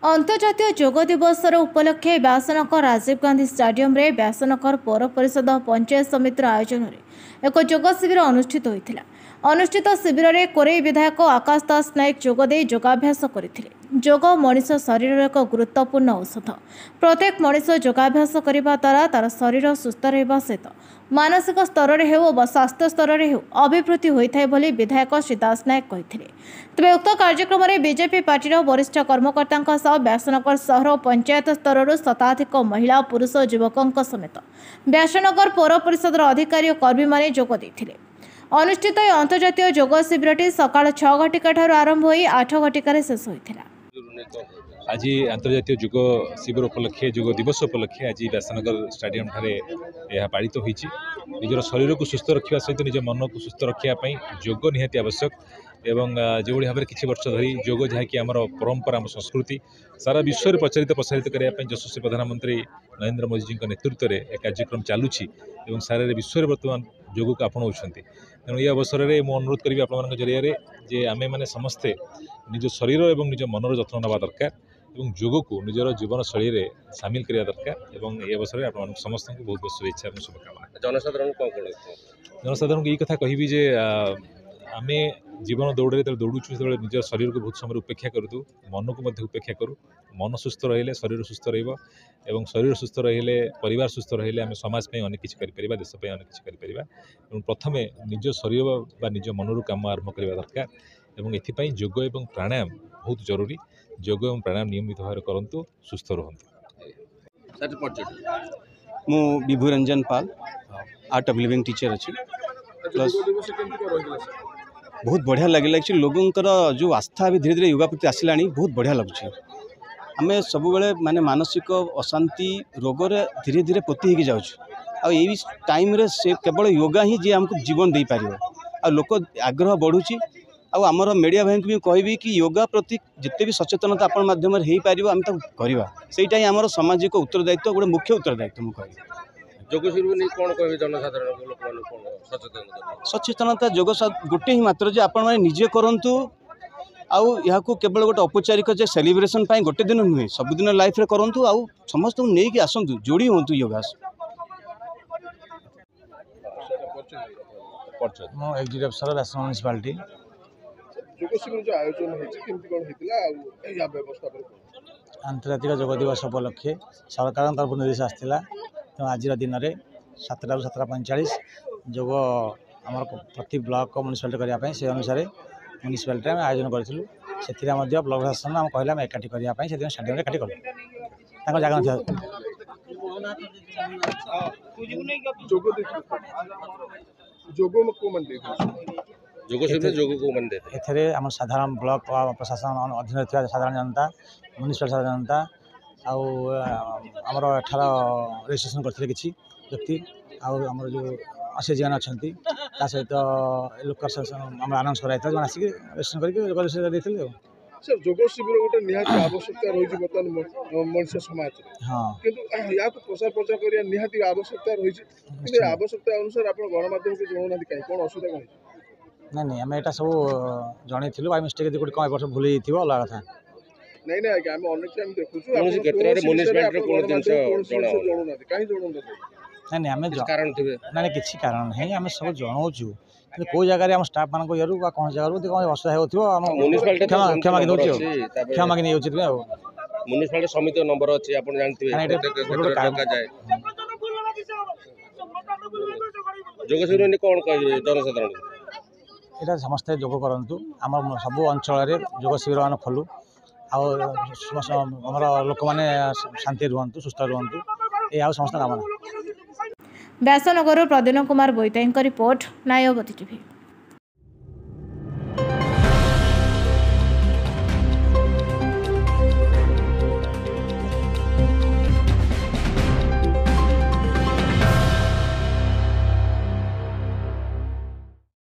अंतर्जातीय योग दिवस उपलक्षे व्यासनगर राजीव गांधी स्टेडियम रे व्यासनगर पौर परिषद पंचायत समितिर आयोजन में एक योग शिविर अनुष्ठित होता। अनुष्ठित शिविर में कोरेई विधायक आकाश दास नायक जोगदे योगाभ्यास करते। योग मनीष शरीर एक गुरुत्वपूर्ण औषध। प्रत्येक मनीष योगाभ्यास करने द्वारा तार शरीर सुस्थ रहा सहित मानसिक स्तर में हो स्वास्थ्य स्तर में हो अभिवृद्धि होता है बोली विधायक श्री दास नायक कहते। तेज उक्त कार्यक्रम में बीजेपी पार्टी वरिष्ठ कर्मकर्ता सह व्यासनगर सहर और पंचायत स्तर शताधिक महिला पुरुष युवकों समेत व्यासनगर पौर परिषद अधिकारी और कर्मी मैंने जोग देते। अनुष्ठित अंतर्जातीय योग शिविरटी सकाळ 6 घटिका आरंभ हो 8 घटिकार शेष होता। आज अंतर्जातीय योग शिविर उपलक्षे योग दिवस उपलक्षे आज व्यासनगर स्टेडियम ठारे यह पालित होईछि। निजर शरीर को सुस्थ रखा सहित निज मन को सुस्थ रखापी योग निहाती आवश्यक एवं जो भाव में किसी वर्ष धरी योग जहाँकि आम परंपरा आम संस्कृति सारा विश्व में प्रचारित प्रसारित करने यशस्वी प्रधानमंत्री नरेंद्र मोदी जी नेतृत्व में एक कार्यक्रम चलुची सारा विश्व में बर्तमान योग को आपणाऊँ। तेणु ये अवसर में मुझे अनुरोध करी आप जरिए जे आमे माने समस्ते निज शरीर और निज मनर जत्न नेवा दरकार और योग को निजर जीवन शैली में सामिल करने दरकार। ये अवसर में आप समस्त को बहुत बहुत शुभेच्छा और शुभकामना। जनसाधारण को ये कथा कहबी जे आमे जीवन दौड़े दौड़ूँ जो निज शरीर को बहुत समय उपेक्षा करूँ मन को उपेक्षा करूँ। मन सुस्थ रहिले शरीर सुस्थ रही शरीर सुस्थ रहिले परिवार सुस्थ रहिले आम समाज में अनेक किसी कर देश में अनेक किसी कर प्रथम निज शरीर बा निज मनरू काम आरंभ करने दरकार और एथपाई योग और प्राणायाम बहुत जरूरी। योग और प्राणायाम नियमित भाव में करूँ सुस्थ रुहतु। मु विभु रंजन पाल आर्ट ऑफ लिविंग टीचर अच्छी प्लस बहुत बढ़िया लगे लोगों जो आस्था भी धीरे धीरे योगा प्रति आसला बहुत बढ़िया लगुच। आम सब माने मानसिक अशांति रोग धीरे धीरे पोती हो जाऊँ यही टाइम रे से केवल योगा ही जी हमको जीवन दे पार आ लोक आग्रह बढ़ुची आमर मीडिया भाई भी कहबी कि योगा प्रति जिते भी सचेतनता आपण माध्यम हो पार आम करवा सेटा ही आमर सामाजिक उत्तरदायित्व गोटे मुख्य उत्तरदायित्व मुझे सचेतनता योग गोटे ही मात्र जे आपण निजे करंतु आउ यहाँ केवल गोटे औपचारिक जे सेलिब्रेशन गोटे दिन नुहे सबुदिन लाइफ रे करंतु आउ समस्त नहीं आसतु जोड़ी हूँ योगा। मो एग्जीक्यूटिव अफसर व्यास म्युनिसिपालिटी अंतर्जातीय योग दिवस उपलक्षे सरकार तरफ निर्देश आसाला तेणु आज दिन में 7 टा 7:45 योग आम प्रति ब्लॉक म्युनिसिपालिटी करने से अनुसार म्युनिसिपालिटी आयोजन करूँ से ब्लॉक प्रशासन आम कहले एकाठी करने से स्टेडियम एकाठी कलु जगह एथे आम साधारण ब्लॉक प्रशासन अधीन थी साधारण जनता म्युनिसिपल साधारण जनता आमर एठार रजिस्ट्रेशन करते किसी व्यक्ति आमर जो असीजन अच्छा सहित लोक आम आनाउंस कराई आसिक रजिस्ट्रेशन करके सर योग शिविर गोटे निहाती आवश्यकता रही बर्तमान मनुष्य समाज हाँ किंतु या प्रचार प्रचार करिया निहाती आवश्यकता रही कि आवश्यकता अनुसार आप गणमाध्यम को जनाऊना कहीं कौन असुविधा कहीं नहीं आम यहाँ सब जन बाय मिस्टेक गोटे कौन वर्ष भूल अलग कथा नहीं नहीं आज्ञा आम अनेक टाइम देखुँ नहीं आम ना किसी कारण नहीं आम सब जनाऊँ कौ जगह आम स्टाफ मान ये कौन जगह कौन असुविधा हो क्षमा क्षमा कि नहीं म्युनिसिपालिटी समिति नंबर अच्छी आप जानते योग शिविर कौन कह जनसाधारण यहाँ समस्ते योग करूँ आम सब अंचल योग शिविर मान खोलू आमर लोक मैंने शांति रुहतु सुस्थ रुहतु ये समस्त कामना। व्यासनगर प्रद्युन कुमार बोईताई रिपोर्ट नायवती टीवी।